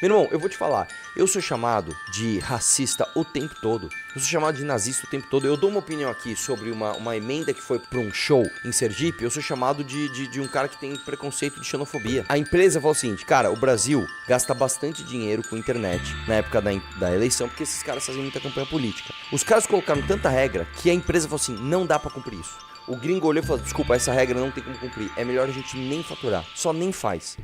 Meu irmão, eu vou te falar, eu sou chamado de racista o tempo todo. Eu sou chamado de nazista o tempo todo. Eu dou uma opinião aqui sobre uma emenda que foi pra um show em Sergipe. Eu sou chamado de um cara que tem preconceito de xenofobia. A empresa falou o seguinte, cara, o Brasil gasta bastante dinheiro com internet na época da eleição, porque esses caras fazem muita campanha política. Os caras colocaram tanta regra que a empresa falou assim, não dá pra cumprir isso. O gringo olhou e falou, desculpa, essa regra não tem como cumprir. É melhor a gente nem faturar, só nem faz.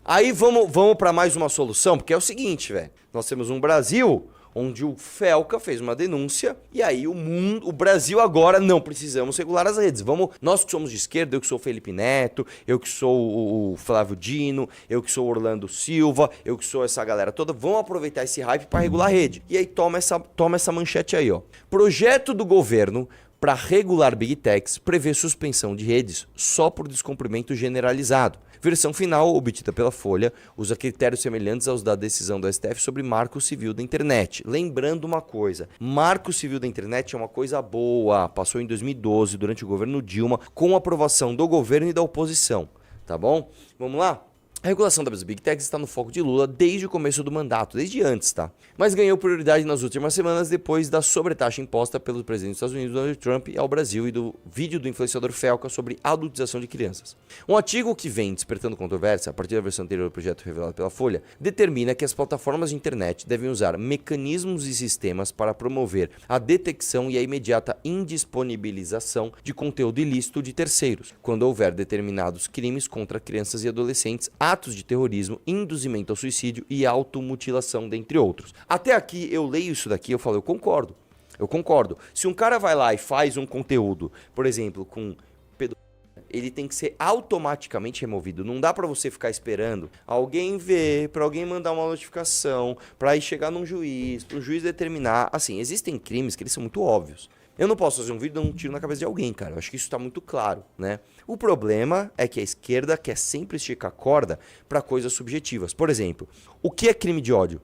Aí vamos pra mais uma solução, porque é o seguinte, velho. Nós temos um Brasil onde o Felca fez uma denúncia e aí o Brasil agora não precisamos regular as redes. Nós que somos de esquerda, eu que sou o Felipe Neto, eu que sou o Flávio Dino, eu que sou o Orlando Silva, eu que sou essa galera toda, vamos aproveitar esse hype para regular a rede. E aí toma essa manchete aí, ó. Projeto do governo para regular Big Techs prevê suspensão de redes só por descumprimento generalizado. Versão final, obtida pela Folha, usa critérios semelhantes aos da decisão do STF sobre Marco Civil da Internet. Lembrando uma coisa, Marco Civil da Internet é uma coisa boa, passou em 2012, durante o governo Dilma, com aprovação do governo e da oposição, tá bom? Vamos lá? A regulação das Big Techs está no foco de Lula desde o começo do mandato, desde antes, tá? Mas ganhou prioridade nas últimas semanas depois da sobretaxa imposta pelo presidente dos Estados Unidos, Donald Trump, ao Brasil e do vídeo do influenciador Felca sobre adultização de crianças. Um artigo que vem despertando controvérsia, a partir da versão anterior do projeto revelado pela Folha, determina que as plataformas de internet devem usar mecanismos e sistemas para promover a detecção e a imediata indisponibilização de conteúdo ilícito de terceiros, quando houver determinados crimes contra crianças e adolescentes, atos de terrorismo, induzimento ao suicídio e automutilação, dentre outros. Até aqui, eu leio isso daqui e eu falo, eu concordo. Eu concordo. Se um cara vai lá e faz um conteúdo, por exemplo, com pedofilia, ele tem que ser automaticamente removido. Não dá pra você ficar esperando alguém ver, pra alguém mandar uma notificação, pra ir chegar num juiz, pro juiz determinar. Assim, existem crimes que eles são muito óbvios. Eu não posso fazer um vídeo dando um tiro na cabeça de alguém, cara. Eu acho que isso tá muito claro, né? O problema é que a esquerda quer sempre esticar a corda para coisas subjetivas. Por exemplo, o que é crime de ódio?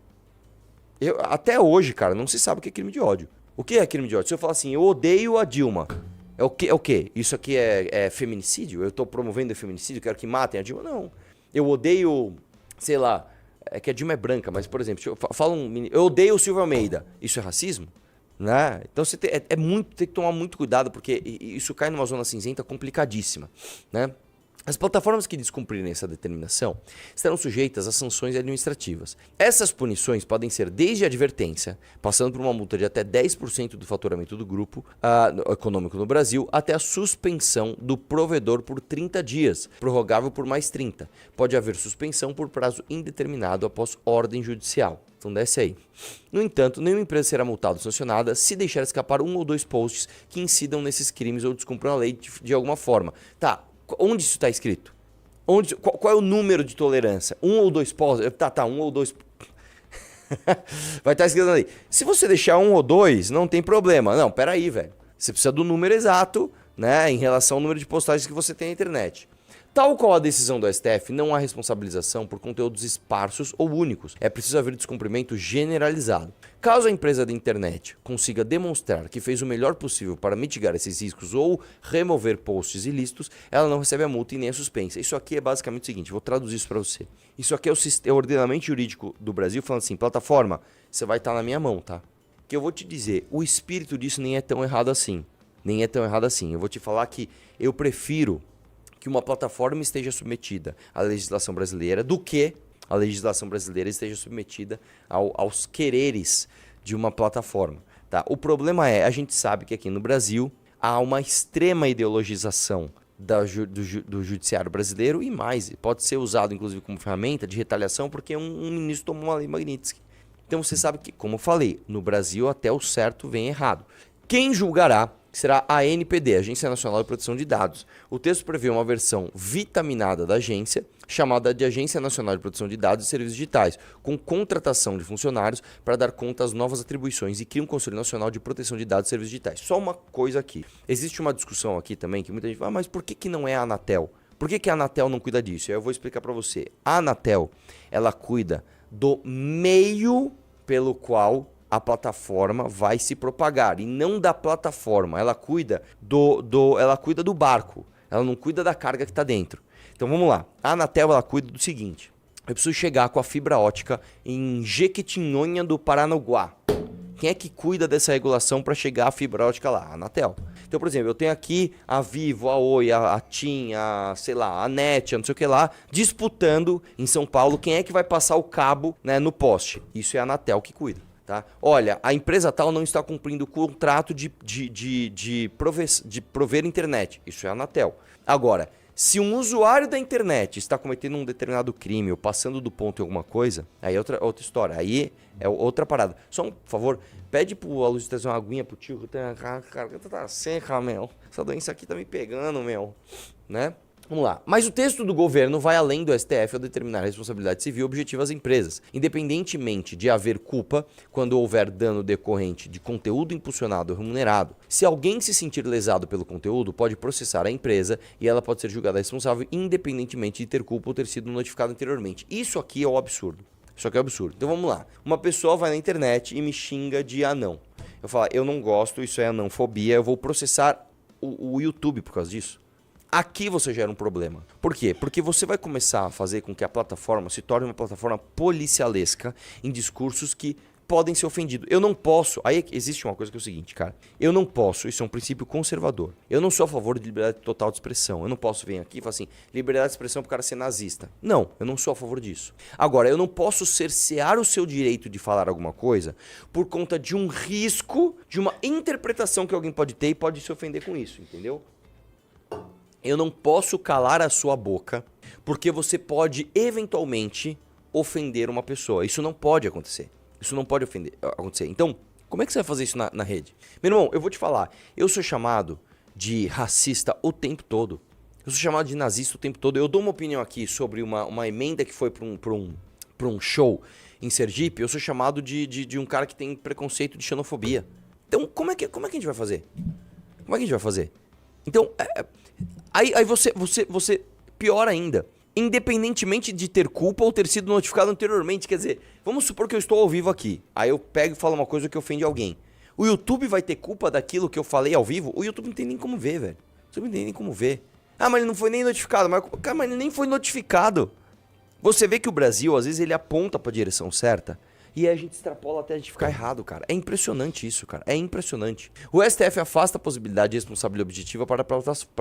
Até hoje, cara, não se sabe o que é crime de ódio. O que é crime de ódio? Se eu falar assim, eu odeio a Dilma, é o quê? Isso aqui é feminicídio? Eu tô promovendo o feminicídio? Quero que matem a Dilma? Não. Eu odeio, sei lá, é que a Dilma é branca, mas, por exemplo, eu odeio o Silvio Almeida. Isso é racismo? Né? Então você tem que tomar muito cuidado, porque isso cai numa zona cinzenta complicadíssima, né? As plataformas que descumprirem essa determinação estarão sujeitas a sanções administrativas. Essas punições podem ser desde a advertência, passando por uma multa de até 10% do faturamento do grupo econômico no Brasil, até a suspensão do provedor por 30 dias, prorrogável por mais 30. Pode haver suspensão por prazo indeterminado após ordem judicial. Então desce aí. No entanto, nenhuma empresa será multada ou sancionada se deixar escapar um ou dois posts que incidam nesses crimes ou descumpram a lei de alguma forma. Tá. Onde isso está escrito? Qual é o número de tolerância? Um ou dois posts? Tá, um ou dois. Vai estar escrito ali. Se você deixar um ou dois, não tem problema. Não, peraí, velho. Você precisa do número exato, né, em relação ao número de postagens que você tem na internet. Tal qual a decisão do STF, não há responsabilização por conteúdos esparsos ou únicos. É preciso haver descumprimento generalizado. Caso a empresa da internet consiga demonstrar que fez o melhor possível para mitigar esses riscos ou remover posts ilícitos, ela não recebe a multa e nem a suspensa. Isso aqui é basicamente o seguinte, vou traduzir isso para você. Isso aqui é o ordenamento jurídico do Brasil falando assim, plataforma, você vai estar na minha mão, tá? Que eu vou te dizer, o espírito disso nem é tão errado assim. Nem é tão errado assim. Eu vou te falar que eu prefiro que uma plataforma esteja submetida à legislação brasileira do que a legislação brasileira esteja submetida aos quereres de uma plataforma. Tá? O problema é, a gente sabe que aqui no Brasil há uma extrema ideologização do judiciário brasileiro e mais, pode ser usado inclusive como ferramenta de retaliação porque um ministro tomou uma lei Magnitsky. Então você sabe que, como eu falei, no Brasil até o certo vem errado. Quem julgará será a ANPD, Agência Nacional de Proteção de Dados. O texto prevê uma versão vitaminada da agência, chamada de Agência Nacional de Proteção de Dados e Serviços Digitais, com contratação de funcionários para dar conta às novas atribuições e cria um Conselho Nacional de Proteção de Dados e Serviços Digitais. Só uma coisa aqui. Existe uma discussão aqui também que muita gente fala, mas por que não é a Anatel? Por que a Anatel não cuida disso? Eu vou explicar para você. A Anatel, ela cuida do meio pelo qual a plataforma vai se propagar e não da plataforma, ela cuida do barco, ela não cuida da carga que está dentro. Então vamos lá, a Anatel ela cuida do seguinte, eu preciso chegar com a fibra ótica em Jequitinhonha do Paranaguá. Quem é que cuida dessa regulação para chegar a fibra ótica lá? A Anatel. Então, por exemplo, eu tenho aqui a Vivo, a Oi, a TIM, sei lá, a NET, não sei o que lá, disputando em São Paulo quem é que vai passar o cabo, né, no poste. Isso é a Anatel que cuida. Tá? Olha, a empresa tal não está cumprindo o contrato de prover internet. Isso é a Anatel. Agora, se um usuário da internet está cometendo um determinado crime ou passando do ponto em alguma coisa, aí é outra história. Aí é outra parada. Só um favor, pede pro Aloysio trazer uma aguinha pro tio, que eu tenho a garganta tá seca, meu. Essa doença aqui tá me pegando, meu. Né? Vamos lá. Mas o texto do governo vai além do STF ao determinar a responsabilidade civil objetiva às empresas. Independentemente de haver culpa, quando houver dano decorrente de conteúdo impulsionado ou remunerado, se alguém se sentir lesado pelo conteúdo, pode processar a empresa e ela pode ser julgada responsável independentemente de ter culpa ou ter sido notificado anteriormente. Isso aqui é o absurdo. Isso aqui é absurdo. Então vamos lá. Uma pessoa vai na internet e me xinga de anão. Eu falo, eu não gosto, isso é anãofobia, eu vou processar o YouTube por causa disso. Aqui você gera um problema. Por quê? Porque você vai começar a fazer com que a plataforma se torne uma plataforma policialesca em discursos que podem ser ofendidos. Eu não posso... Aí existe uma coisa que é o seguinte, cara. Eu não posso, isso é um princípio conservador. Eu não sou a favor de liberdade total de expressão. Eu não posso vir aqui e falar assim, liberdade de expressão pro cara ser nazista. Não, eu não sou a favor disso. Agora, eu não posso cercear o seu direito de falar alguma coisa por conta de um risco, de uma interpretação que alguém pode ter e pode se ofender com isso, entendeu? Eu não posso calar a sua boca porque você pode eventualmente ofender uma pessoa. Isso não pode acontecer. Isso não pode acontecer. Então, como é que você vai fazer isso na rede? Meu irmão, eu vou te falar. Eu sou chamado de racista o tempo todo. Eu sou chamado de nazista o tempo todo. Eu dou uma opinião aqui sobre uma emenda que foi para um show em Sergipe. Eu sou chamado de um cara que tem preconceito de xenofobia. Então, como é que a gente vai fazer? Como é que a gente vai fazer? Então, aí você pior ainda. Independentemente de ter culpa ou ter sido notificado anteriormente. Quer dizer, vamos supor que eu estou ao vivo aqui. Aí eu pego e falo uma coisa que ofende alguém. O YouTube vai ter culpa daquilo que eu falei ao vivo? O YouTube não tem nem como ver, velho. O YouTube não tem nem como ver. Ah, mas ele não foi nem notificado. Mas ele nem foi notificado. Você vê que o Brasil, às vezes, ele aponta para a direção certa. E aí a gente extrapola até a gente ficar errado, cara. É impressionante isso, cara. É impressionante. O STF afasta a possibilidade de responsabilidade objetiva para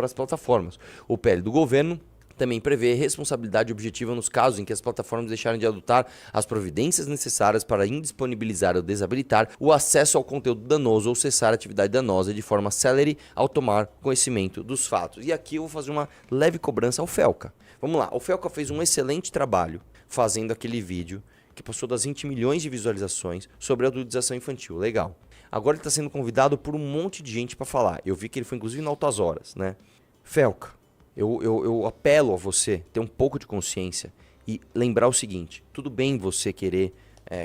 as plataformas. O PL do governo também prevê responsabilidade objetiva nos casos em que as plataformas deixarem de adotar as providências necessárias para indisponibilizar ou desabilitar o acesso ao conteúdo danoso ou cessar a atividade danosa de forma célere ao tomar conhecimento dos fatos. E aqui eu vou fazer uma leve cobrança ao Felca. Vamos lá, o Felca fez um excelente trabalho fazendo aquele vídeo que passou das 20 milhões de visualizações sobre a adultização infantil. Legal. Agora ele está sendo convidado por um monte de gente para falar. Eu vi que ele foi inclusive em Altas Horas, né? Felca, eu apelo a você ter um pouco de consciência e lembrar o seguinte. Tudo bem você querer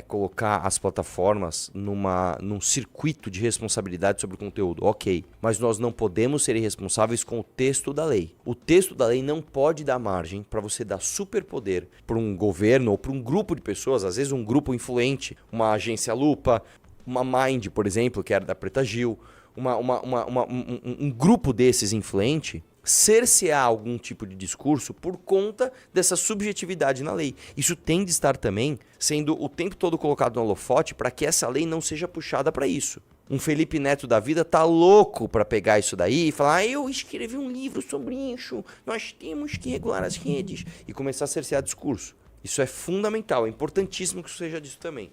colocar as plataformas num circuito de responsabilidade sobre o conteúdo. Ok, mas nós não podemos ser irresponsáveis com o texto da lei. O texto da lei não pode dar margem para você dar superpoder para um governo ou para um grupo de pessoas, às vezes um grupo influente, uma agência Lupa, uma Mind, por exemplo, que era da Preta Gil, um grupo desses influente, cercear algum tipo de discurso por conta dessa subjetividade na lei. Isso tem de estar também sendo o tempo todo colocado no holofote para que essa lei não seja puxada para isso. Um Felipe Neto da vida tá louco para pegar isso daí e falar: eu escrevi um livro sobre isso, nós temos que regular as redes, e começar a cercear discurso. Isso é fundamental, é importantíssimo que isso seja disso também.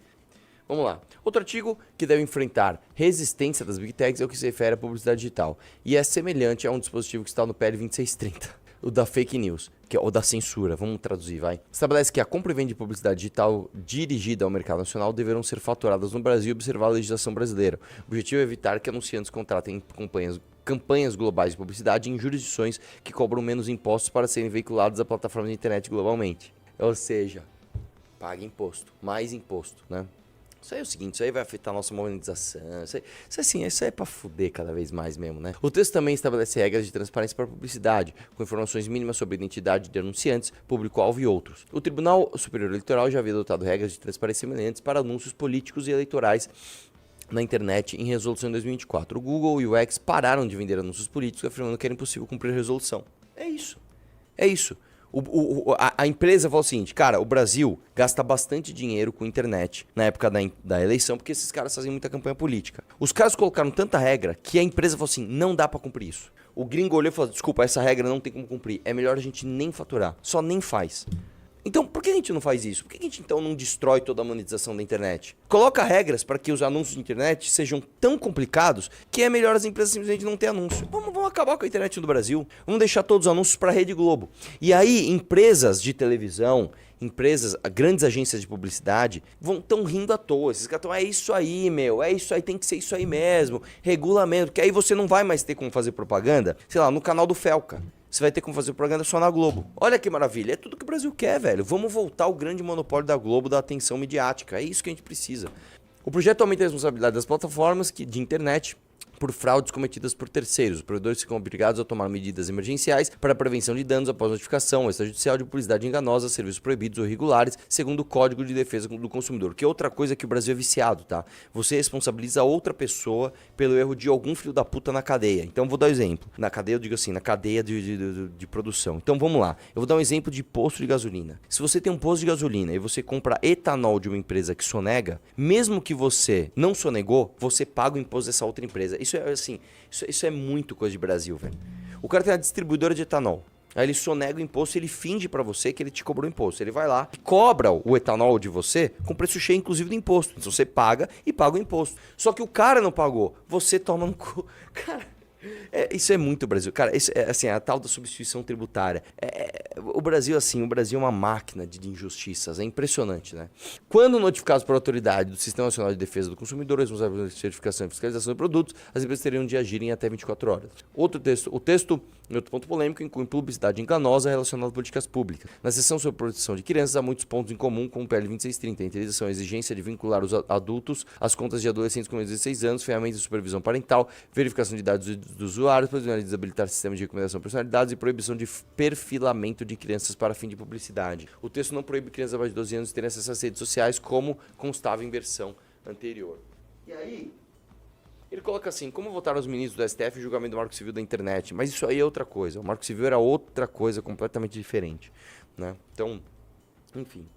Vamos lá. Outro artigo que deve enfrentar resistência das Big Techs é o que se refere à publicidade digital. E é semelhante a um dispositivo que está no PL 2630, o da fake news, que é o da censura. Vamos traduzir, vai. Estabelece que a compra e venda de publicidade digital dirigida ao mercado nacional deverão ser faturadas no Brasil e observar a legislação brasileira. O objetivo é evitar que anunciantes contratem campanhas globais de publicidade em jurisdições que cobram menos impostos para serem veiculadas a plataformas de internet globalmente. Ou seja, paga imposto, mais imposto, né? Isso aí é o seguinte, isso aí vai afetar a nossa monetização, isso aí é pra fuder cada vez mais mesmo, né? O texto também estabelece regras de transparência para publicidade, com informações mínimas sobre a identidade de anunciantes, público-alvo e outros. O Tribunal Superior Eleitoral já havia adotado regras de transparência semelhantes para anúncios políticos e eleitorais na internet em resolução em 2024. O Google e o X pararam de vender anúncios políticos, afirmando que era impossível cumprir a resolução. É isso. É isso. A empresa falou o seguinte, cara, o Brasil gasta bastante dinheiro com internet na época da eleição, porque esses caras fazem muita campanha política. Os caras colocaram tanta regra que a empresa falou assim, não dá pra cumprir isso. O gringo olhou e falou, desculpa, essa regra não tem como cumprir, é melhor a gente nem faturar, só nem faz. Então, por que a gente não faz isso? Por que a gente então não destrói toda a monetização da internet? Coloca regras para que os anúncios de internet sejam tão complicados que é melhor as empresas simplesmente não ter anúncio. Vamos acabar com a internet do Brasil. Vamos deixar todos os anúncios para a Rede Globo. E aí, empresas de televisão, grandes agências de publicidade estão rindo à toa. Esses caras estão, é isso aí, meu, é isso aí, tem que ser isso aí mesmo. Regulamento, porque aí você não vai mais ter como fazer propaganda, sei lá, no canal do Felca. Você vai ter como fazer propaganda só na Globo. Olha que maravilha, é tudo que o Brasil quer, velho. Vamos voltar ao grande monopólio da Globo, da atenção midiática. É isso que a gente precisa. O projeto aumenta a responsabilidade das plataformas de internet por fraudes cometidas por terceiros. Os provedores ficam obrigados a tomar medidas emergenciais para a prevenção de danos após notificação extrajudicial de publicidade enganosa, serviços proibidos ou irregulares, segundo o Código de Defesa do Consumidor. Que é outra coisa que o Brasil é viciado, tá? Você responsabiliza outra pessoa pelo erro de algum filho da puta na cadeia. Então, vou dar um exemplo. Na cadeia, eu digo assim, na cadeia de produção. Então, vamos lá. Eu vou dar um exemplo de posto de gasolina. Se você tem um posto de gasolina e você compra etanol de uma empresa que sonega, mesmo que você não sonegou, você paga o imposto dessa outra empresa. Isso é assim, isso é muito coisa de Brasil, velho. O cara tem uma distribuidora de etanol. Aí ele sonega o imposto e ele finge pra você que ele te cobrou imposto. Ele vai lá e cobra o etanol de você com preço cheio, inclusive, do imposto. Então você paga e paga o imposto. Só que o cara não pagou. Você toma no cu. Cara, isso é muito Brasil. Cara, isso é assim, a tal da substituição tributária. O Brasil, assim, o Brasil é uma máquina de injustiças. É impressionante, né? Quando notificados por autoridade do Sistema Nacional de Defesa do Consumidor, responsável pela certificação e fiscalização de produtos, as empresas teriam de agir em até 24 horas. Outro ponto polêmico, inclui publicidade enganosa relacionada a políticas públicas. Na seção sobre proteção de crianças, há muitos pontos em comum com o PL 2630. Entre eles são a exigência de vincular os adultos às contas de adolescentes com menos de 16 anos, ferramentas de supervisão parental, verificação de dados dos usuários, possibilidade de desabilitar sistemas de recomendação de personalidades e proibição de perfilamento de crianças para fim de publicidade. O texto não proíbe crianças abaixo de 12 anos de terem acesso às redes sociais, como constava em versão anterior. E aí, ele coloca assim, como votaram os ministros do STF em julgamento do Marco Civil da internet? Mas isso aí é outra coisa. O Marco Civil era outra coisa completamente diferente, né? Então, enfim.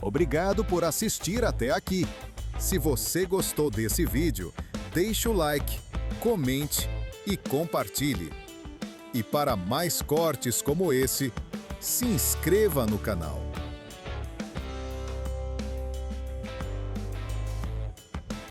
Obrigado por assistir até aqui. Se você gostou desse vídeo, deixe o like, comente e compartilhe. E para mais cortes como esse, se inscreva no canal.